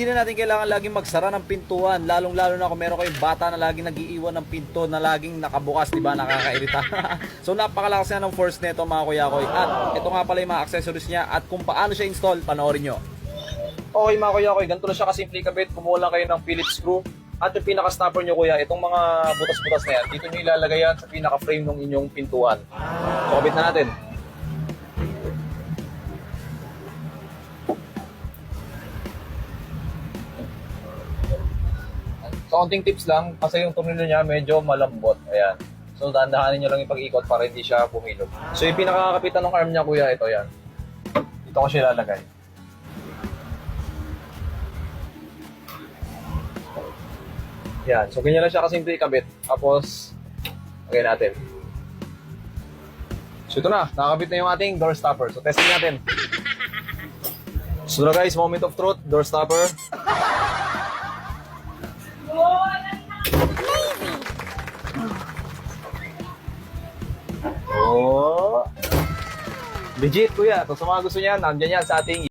hindi na natin kailangan laging magsara ng pintuan, lalong-lalo na kung meron kayong bata na laging nag-iiwan ng pinto na laging nakabukas, di ba? Nakakairita. So napakalakas na ng force nito mga kuya-koy. At ito nga pala yung mga accessories niya at kung paano siya install, panoorin nyo. Okay mga kuya-koy, ganito na siya kasimple kabit. Kumuha lang kayo ng Phillips screw. At yung pinaka-stopper nyo kuya, itong mga butas-butas na yan, dito nyo ilalagay yan sa pinaka-frame ng inyong pintuan. So kabit na natin. So, konting tips lang, kasi yung tornilyo niya medyo malambot. Ayan. So, dahan-dahanin nyo lang yung pag-ikot para hindi siya bumilog. So, yung pinakakapitan ng arm niya, kuya, ito yan. Dito ko siya lalagay. Yan. So, ganyan lang siya kasimple ikabit. Tapos, lagay natin. So, ito na. Nakakabit na yung ating door stopper. So, testing natin. So, na guys, moment of truth. Door stopper. Oh. Legit kuya. So sa mga gusto niyan, nandiyan yan sa ating